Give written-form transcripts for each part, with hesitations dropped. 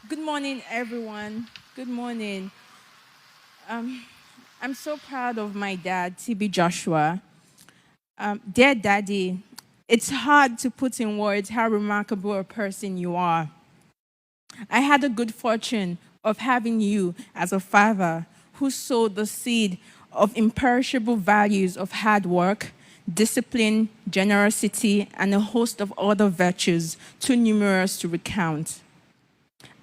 Good morning, everyone. Good morning. Um, I'm so proud of my dad, TB Joshua. Dear Daddy, it's hard to put in words how remarkable a person you are. I had the good fortune of having you as a father who sowed the seed of imperishable values of hard work, discipline, generosity, and a host of other virtues too numerous to recount.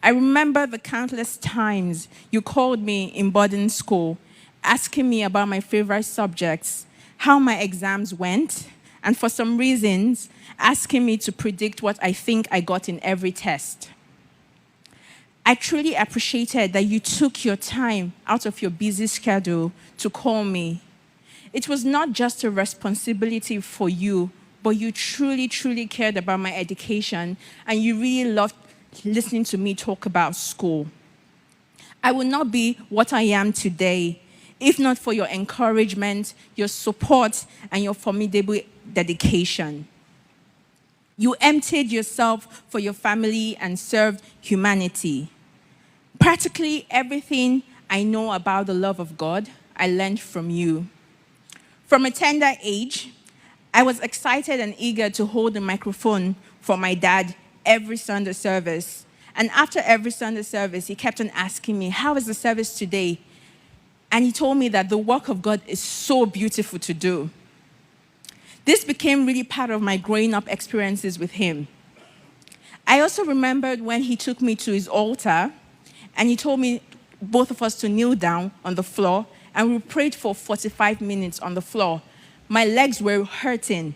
I remember the countless times you called me in boarding school, asking me about my favorite subjects, how my exams went, and for some reasons, asking me to predict what I think I got in every test. I truly appreciated that you took your time out of your busy schedule to call me. It was not just a responsibility for you, but you truly, truly cared about my education and you really loved listening to me talk about school. I would not be what I am today if not for your encouragement, your support, and your formidable dedication. You emptied yourself for your family and served humanity. Practically everything I know about the love of God, I learned from you. From a tender age, I was excited and eager to hold the microphone for my dad every Sunday service. And after every Sunday service, he kept on asking me, "How is the service today?" And he told me that the work of God is so beautiful to do. This became really part of my growing up experiences with him. I also remembered when he took me to his altar and he told me, both of us, to kneel down on the floor, and we prayed for 45 minutes on the floor. My legs were hurting.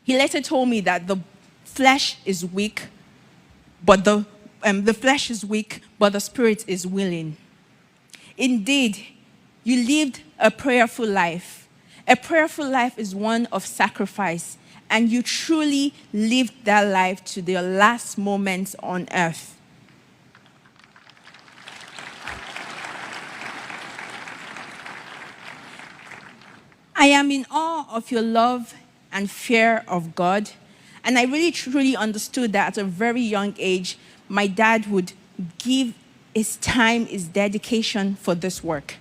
He later told me that the flesh is weak, but the flesh is weak, but the spirit is willing. Indeed, you lived a prayerful life. A prayerful life is one of sacrifice, and you truly lived that life to the last moments on earth. I am in awe of your love and fear of God, and I really truly understood that at a very young age, my dad would give his time, his dedication for this work.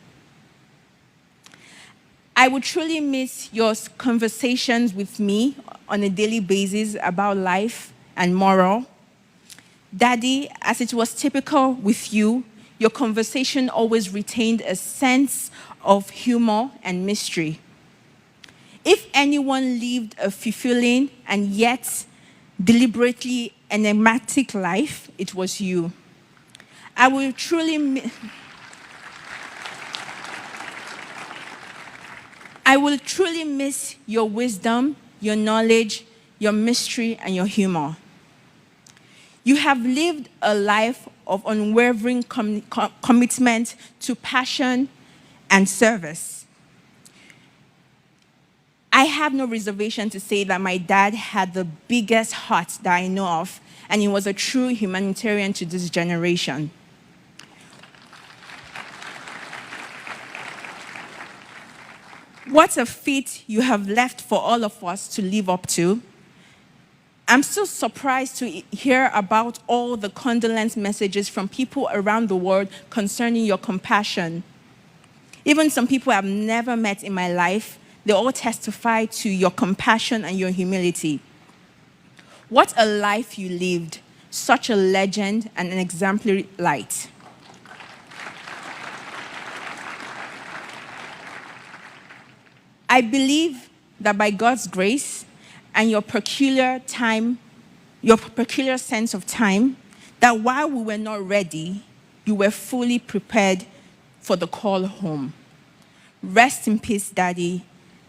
I would truly miss your conversations with me on a daily basis about life and moral. Daddy, as it was typical with you, your conversation always retained a sense of humor and mystery. If anyone lived a fulfilling and yet deliberately enigmatic life, it was you. I will truly I will truly miss your wisdom, your knowledge, your mystery, and your humor. You have lived a life of unwavering commitment to passion and service. I have no reservation to say that my dad had the biggest heart that I know of, and he was a true humanitarian to this generation. What a feat you have left for all of us to live up to. I'm so surprised to hear about all the condolence messages from people around the world concerning your compassion. Even some people I've never met in my life, they all testify to your compassion and your humility. What a life you lived, such a legend and an exemplary light. I believe that by God's grace and your peculiar sense of time, that while we were not ready, you were fully prepared for the call home. Rest in peace, Daddy.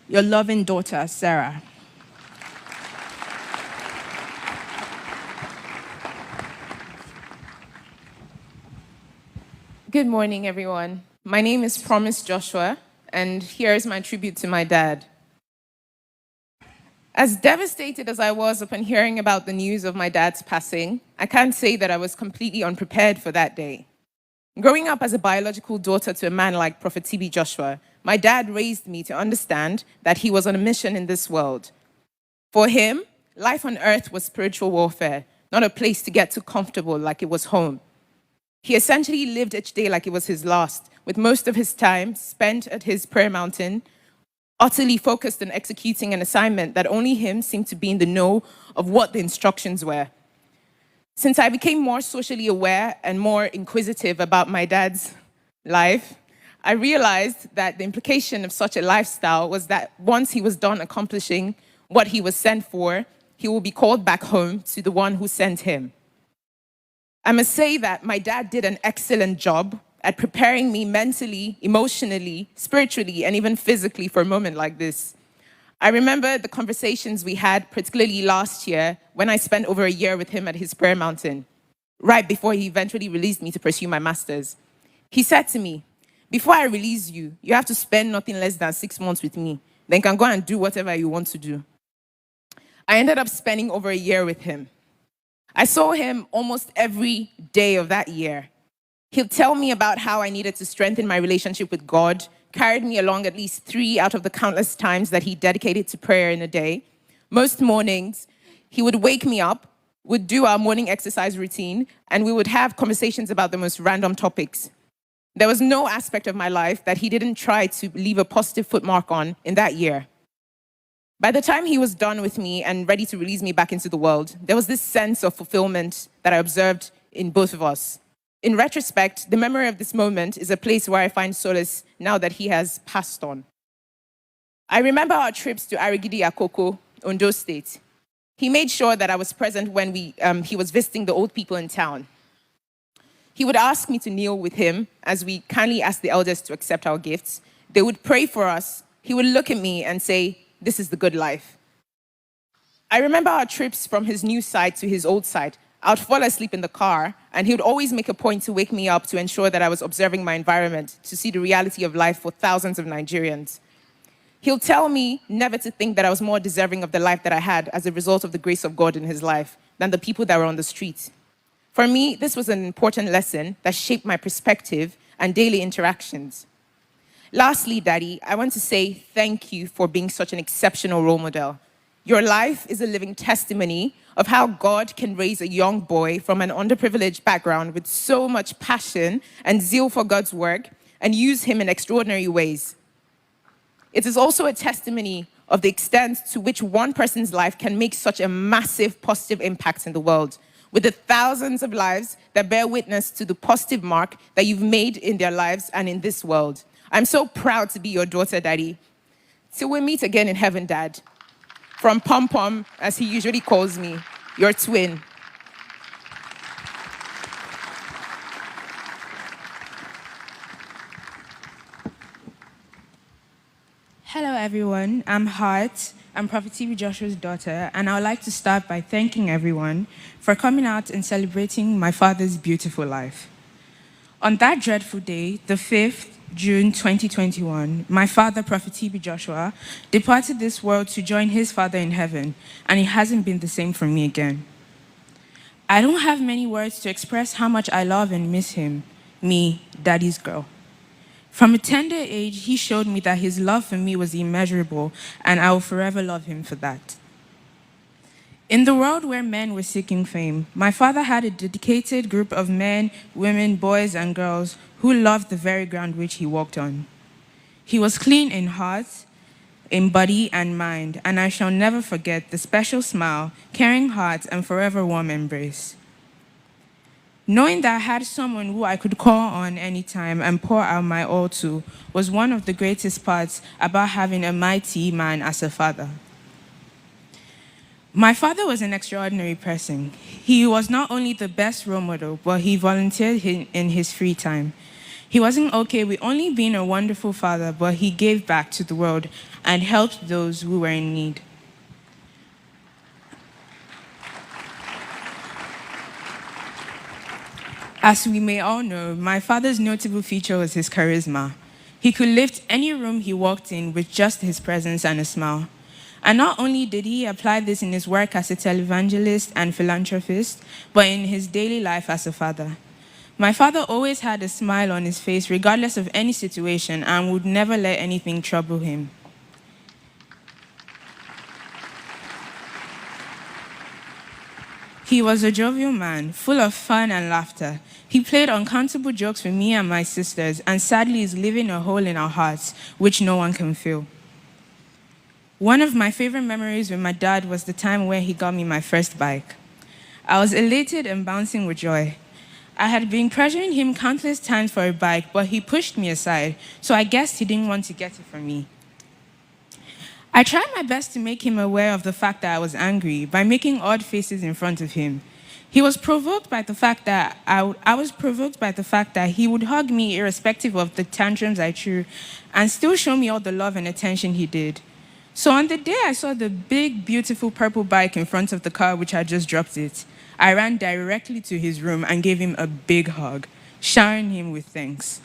Your loving daughter, Sarah. Good morning, everyone. My name is Promise Joshua, and here is my tribute to my dad. As devastated as I was upon hearing about the news of my dad's passing, I can't say that I was completely unprepared for that day. Growing up as a biological daughter to a man like Prophet TB Joshua, my dad raised me to understand that he was on a mission in this world. For him, life on earth was spiritual warfare, not a place to get too comfortable like it was home. He essentially lived each day like it was his last, with most of his time spent at his prayer mountain, utterly focused on executing an assignment that only him seemed to be in the know of what the instructions were. Since I became more socially aware and more inquisitive about my dad's life, I realized that the implication of such a lifestyle was that once he was done accomplishing what he was sent for, he will be called back home to the one who sent him. I must say that my dad did an excellent job at preparing me mentally, emotionally, spiritually, and even physically for a moment like this. I remember the conversations we had, particularly last year, when I spent over a year with him at his prayer mountain, right before he eventually released me to pursue my master's. He said to me, "Before I release you, you have to spend nothing less than 6 months with me. Then you can go and do whatever you want to do." I ended up spending over a year with him. I saw him almost every day of that year. He'll tell me about how I needed to strengthen my relationship with God, carried me along at least 3 out of the countless times that he dedicated to prayer in a day. Most mornings, he would wake me up, would do our morning exercise routine, and we would have conversations about the most random topics. There was no aspect of my life that he didn't try to leave a positive footmark on in that year. By the time he was done with me and ready to release me back into the world, there was this sense of fulfillment that I observed in both of us. In retrospect, the memory of this moment is a place where I find solace now that he has passed on. I remember our trips to Arigidi Akoko, Ondo State. He made sure that I was present when he was visiting the old people in town. He would ask me to kneel with him as we kindly asked the elders to accept our gifts. They would pray for us. He would look at me and say, "This is the good life." I remember our trips from his new site to his old site. I would fall asleep in the car, and he would always make a point to wake me up to ensure that I was observing my environment, to see the reality of life for thousands of Nigerians. He'll tell me never to think that I was more deserving of the life that I had as a result of the grace of God in his life than the people that were on the street. For me, this was an important lesson that shaped my perspective and daily interactions. Lastly, Daddy, I want to say thank you for being such an exceptional role model. Your life is a living testimony of how God can raise a young boy from an underprivileged background with so much passion and zeal for God's work and use him in extraordinary ways. It is also a testimony of the extent to which one person's life can make such a massive positive impact in the world, with the thousands of lives that bear witness to the positive mark that you've made in their lives and in this world. I'm so proud to be your daughter, Daddy. Till we meet again in heaven, Dad. From Pom Pom, as he usually calls me, your twin. Hello, everyone. I'm Hart. I'm Prophet TB Joshua's daughter, and I would like to start by thanking everyone for coming out and celebrating my father's beautiful life. On that dreadful day, the 5th June 2021, my father, Prophet TB Joshua, departed this world to join his father in heaven, and it hasn't been the same for me again. I don't have many words to express how much I love and miss him, me, Daddy's girl. From a tender age, he showed me that his love for me was immeasurable, and I will forever love him for that. In the world where men were seeking fame, my father had a dedicated group of men, women, boys, and girls who loved the very ground which he walked on. He was clean in heart, in body, and mind, and I shall never forget the special smile, caring heart, and forever warm embrace. Knowing that I had someone who I could call on anytime and pour out my all to was one of the greatest parts about having a mighty man as a father. My father was an extraordinary person. He was not only the best role model, but he volunteered in his free time. He wasn't okay with only being a wonderful father, but he gave back to the world and helped those who were in need. As we may all know, my father's notable feature was his charisma. He could lift any room he walked in with just his presence and a smile. And not only did he apply this in his work as a televangelist and philanthropist, but in his daily life as a father. My father always had a smile on his face regardless of any situation and would never let anything trouble him. He was a jovial man, full of fun and laughter. He played uncountable jokes with me and my sisters, and sadly is leaving a hole in our hearts, which no one can fill. One of my favorite memories with my dad was the time where he got me my first bike. I was elated and bouncing with joy. I had been pressuring him countless times for a bike, but he pushed me aside, so I guessed he didn't want to get it from me. I tried my best to make him aware of the fact that I was angry by making odd faces in front of him. He was provoked by the fact that I was provoked by the fact that he would hug me irrespective of the tantrums I threw and still show me all the love and attention he did. So on the day I saw the big, beautiful purple bike in front of the car which had just dropped it, I ran directly to his room and gave him a big hug, showering him with thanks.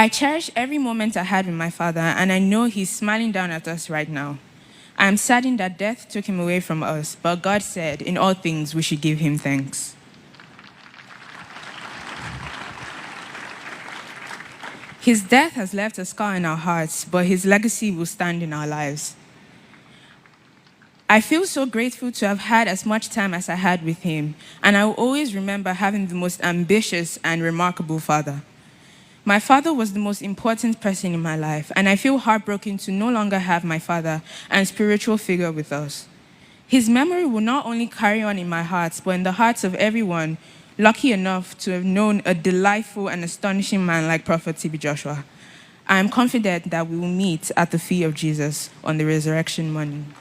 I cherish every moment I had with my father, and I know he's smiling down at us right now. I am saddened that death took him away from us, but God said, in all things, we should give him thanks. His death has left a scar in our hearts, but his legacy will stand in our lives. I feel so grateful to have had as much time as I had with him, and I will always remember having the most ambitious and remarkable father. My father was the most important person in my life, and I feel heartbroken to no longer have my father and spiritual figure with us. His memory will not only carry on in my heart, but in the hearts of everyone lucky enough to have known a delightful and astonishing man like Prophet T.B. Joshua. I am confident that we will meet at the feet of Jesus on the resurrection morning.